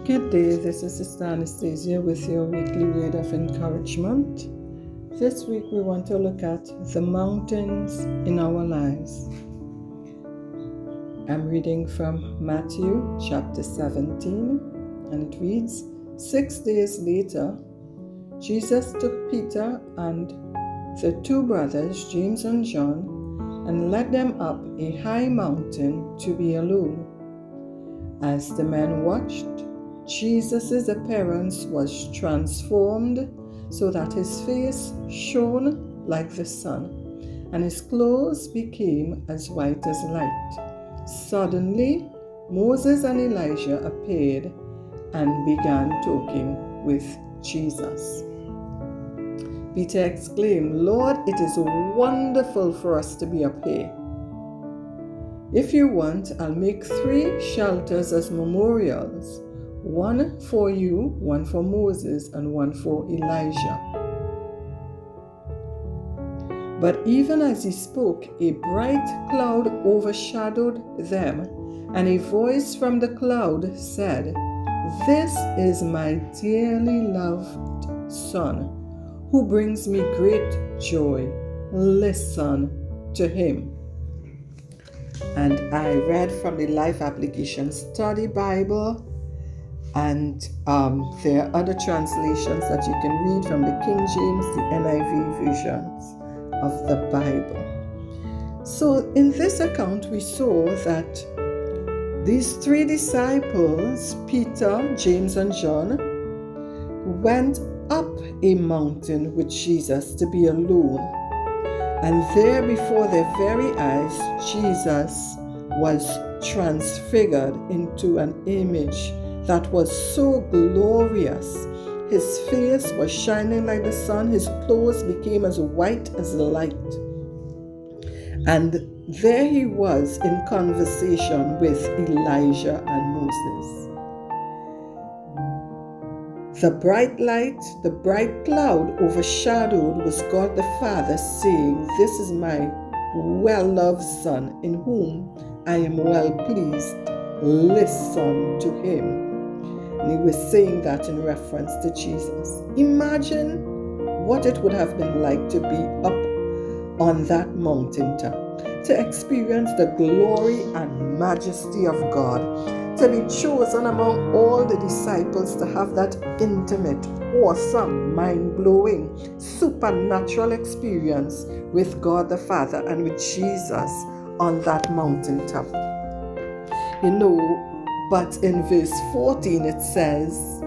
Good day, this is Sister Anastasia with your weekly word of encouragement. This week we want to look at the mountains in our lives. I'm reading from Matthew chapter 17, and it reads, 6 days later, Jesus took Peter and the two brothers, James and John, and led them up a high mountain to be alone. As the men watched, Jesus' appearance was transformed so that his face shone like the sun, and his clothes became as white as light. Suddenly, Moses and Elijah appeared and began talking with Jesus. Peter exclaimed, "Lord, it is wonderful for us to be up here. If you want, I'll make 3 shelters as memorials. One for you, one for Moses, and one for Elijah." But even as he spoke, a bright cloud overshadowed them, and a voice from the cloud said, "This is my dearly loved Son, who brings me great joy. Listen to him." And I read from the Life Application Study Bible. And there are other translations that you can read from the King James, the NIV versions of the Bible. So in this account, we saw that these 3 disciples, Peter, James, and John, went up a mountain with Jesus to be alone. And there before their very eyes, Jesus was transfigured into an image that was so glorious. His face was shining like the sun. His clothes became as white as light. And there he was in conversation with Elijah and Moses. The bright light, the bright cloud overshadowed was God the Father saying, "This is my well-loved Son, in whom I am well pleased. Listen to him." And he was saying that in reference to Jesus. Imagine what it would have been like to be up on that mountaintop, to experience the glory and majesty of God, to be chosen among all the disciples to have that intimate, awesome, mind-blowing, supernatural experience with God the Father and with Jesus on that mountaintop. But in verse 14 it says,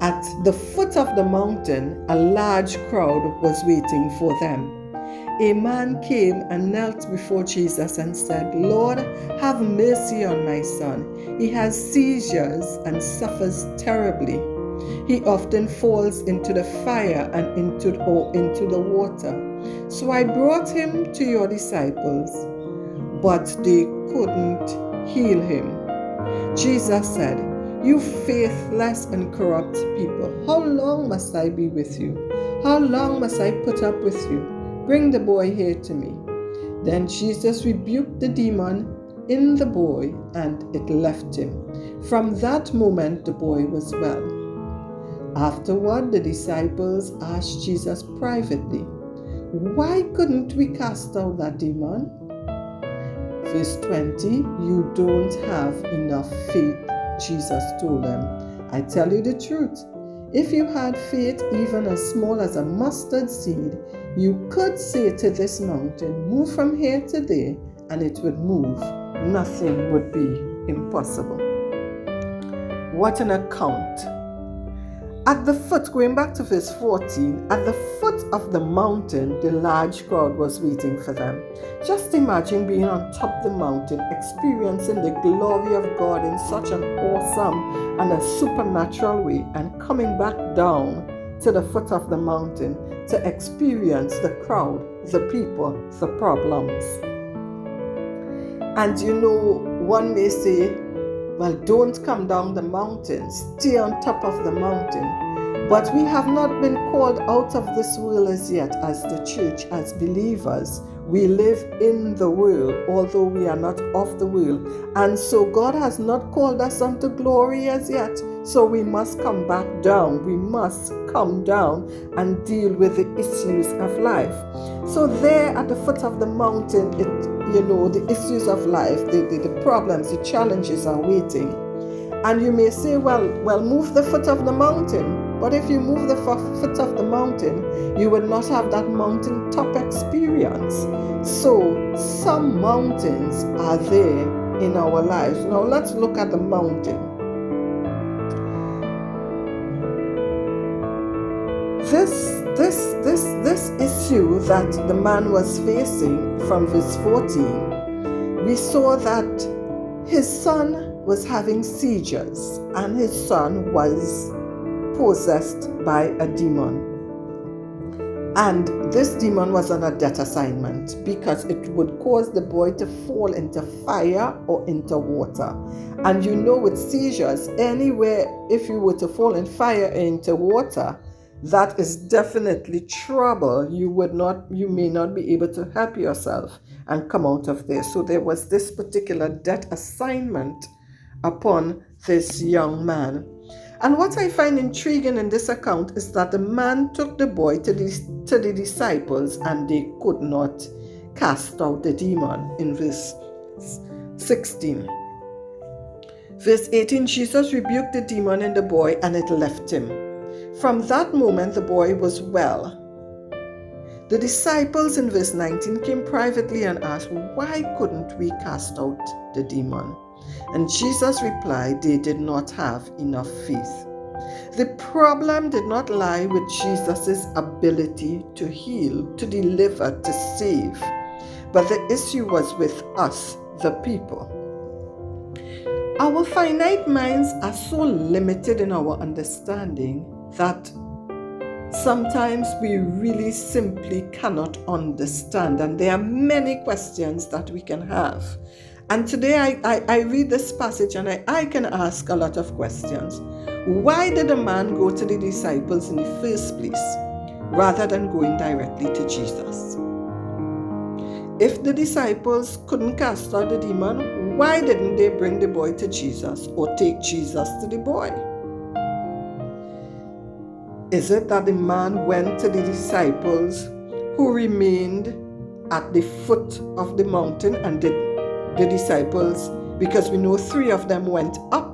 at the foot of the mountain, a large crowd was waiting for them. A man came and knelt before Jesus and said, "Lord, have mercy on my son. He has seizures and suffers terribly. He often falls into the fire and into the water. So I brought him to your disciples, but they couldn't heal him." Jesus said, "You faithless and corrupt people, how long must I be with you? How long must I put up with you? Bring the boy here to me." Then Jesus rebuked the demon in the boy, and it left him. From that moment, the boy was well. Afterward, the disciples asked Jesus privately, "Why couldn't we cast out that demon?" Verse 20, "You don't have enough faith," Jesus told them. "I tell you the truth. If you had faith even as small as a mustard seed, you could say to this mountain, 'Move from here to there,' and it would move. Nothing would be impossible." What an account. At the foot, going back to verse 14, at the foot of the mountain, the large crowd was waiting for them. Just imagine being on top of the mountain, experiencing the glory of God in such an awesome and a supernatural way, and coming back down to the foot of the mountain to experience the crowd, the people, the problems. And one may say, well, don't come down the mountain, stay on top of the mountain. But we have not been called out of this world as yet as the church, as believers. We live in the world, although we are not of the world. And so God has not called us unto glory as yet. So we must come back down. We must come down and deal with the issues of life. So there at the foot of the mountain, the issues of life, the problems, the challenges are waiting. And you may say, well, move the foot of the mountain. But if you move the foot of the mountain, you will not have that mountaintop experience. So some mountains are there in our lives. Now let's look at the mountain. This issue that the man was facing from verse 14, we saw that his son was having seizures and his son was possessed by a demon. And this demon was on a death assignment because it would cause the boy to fall into fire or into water. And with seizures, anywhere, if you were to fall in fire or into water, that is definitely trouble. You may not be able to help yourself and come out of there. So there was this particular death assignment upon this young man. And what I find intriguing in this account is that the man took the boy to the disciples and they could not cast out the demon in verse 16. Verse 18, Jesus rebuked the demon in the boy and it left him. From that moment the boy was well. The disciples in verse 19 came privately and asked, why couldn't we cast out the demon? And Jesus replied, they did not have enough faith. The problem did not lie with Jesus' ability to heal, to deliver, to save, but the issue was with us, the people. Our finite minds are so limited in our understanding that sometimes we really simply cannot understand, and there are many questions that we can have. And today I read this passage and I can ask a lot of questions. Why did the man go to the disciples in the first place rather than going directly to Jesus? If the disciples couldn't cast out the demon, why didn't they bring the boy to Jesus or take Jesus to the boy? Is it that the man went to the disciples who remained at the foot of the mountain and the disciples, because we know 3 of them went up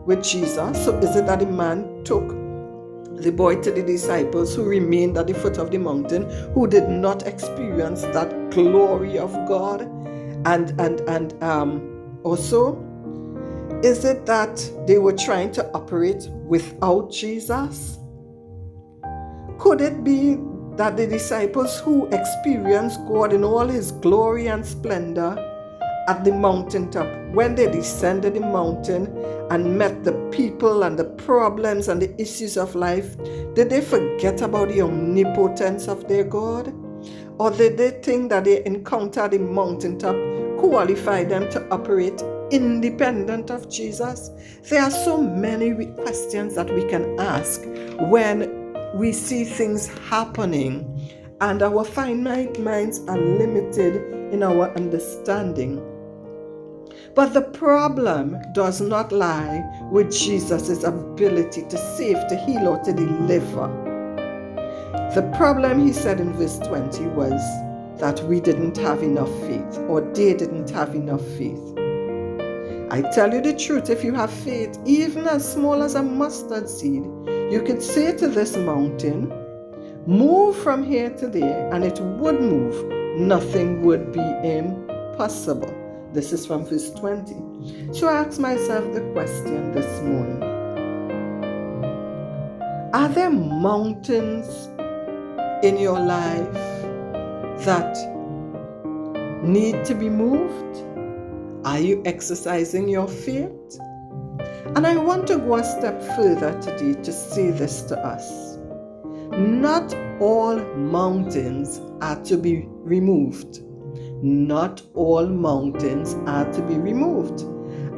with Jesus. So is it that the man took the boy to the disciples who remained at the foot of the mountain, who did not experience that glory of God? And also, is it that they were trying to operate without Jesus? Could it be that the disciples who experienced God in all his glory and splendor at the mountaintop, when they descended the mountain and met the people and the problems and the issues of life, did they forget about the omnipotence of their God? Or did they think that they encountered the mountaintop qualified them to operate independent of Jesus? There are so many questions that we can ask when we see things happening and our finite minds are limited in our understanding. But the problem does not lie with Jesus' ability to save, to heal, or to deliver. The problem, he said in verse 20, was that we didn't have enough faith, or they didn't have enough faith. I tell you the truth, if you have faith, even as small as a mustard seed, you could say to this mountain, move from here to there, and it would move. Nothing would be impossible. This is from verse 20. So I ask myself the question this morning. Are there mountains in your life that need to be moved? Are you exercising your faith? And I want to go a step further today to say this to us. Not all mountains are to be removed. Not all mountains are to be removed.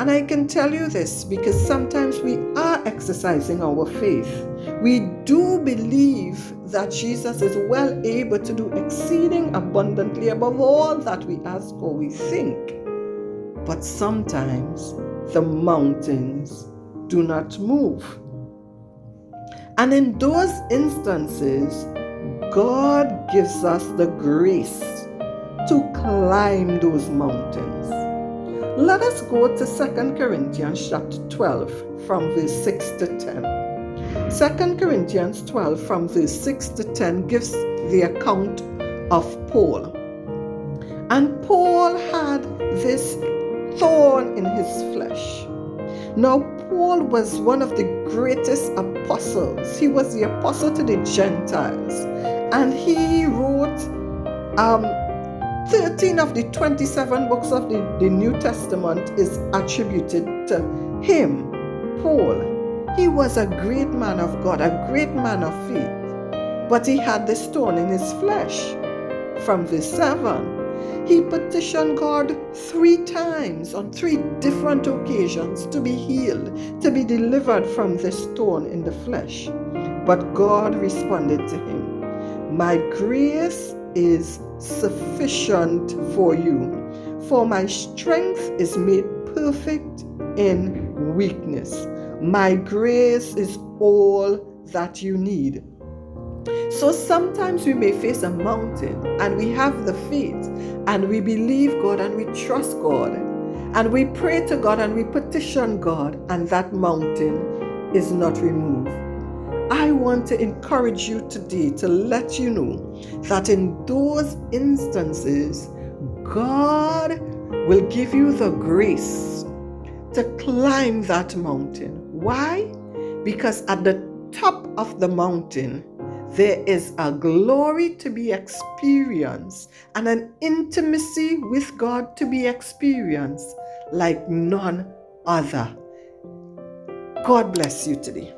And I can tell you this because sometimes we are exercising our faith. We do believe that Jesus is well able to do exceeding abundantly above all that we ask or we think. But sometimes the mountains do not move. And in those instances, God gives us the grace to climb those mountains. Let us go to 2 Corinthians chapter 12 from verse 6 to 10. 2 Corinthians 12 from verse 6 to 10 gives the account of Paul. And Paul had this thorn in his flesh. Now, Paul was one of the greatest apostles. He was the apostle to the Gentiles. And he wrote 13 of the 27 books of the New Testament is attributed to him, Paul. He was a great man of God, a great man of faith. But he had this thorn in his flesh. From verse 7. He petitioned God 3 times on 3 different occasions to be healed, to be delivered from this thorn in the flesh. But God responded to him, "My grace is sufficient for you, for my strength is made perfect in weakness. My grace is all that you need." So sometimes we may face a mountain and we have the faith and we believe God and we trust God and we pray to God and we petition God and that mountain is not removed. I want to encourage you today to let you know that in those instances, God will give you the grace to climb that mountain. Why? Because at the top of the mountain, there is a glory to be experienced and an intimacy with God to be experienced like none other. God bless you today.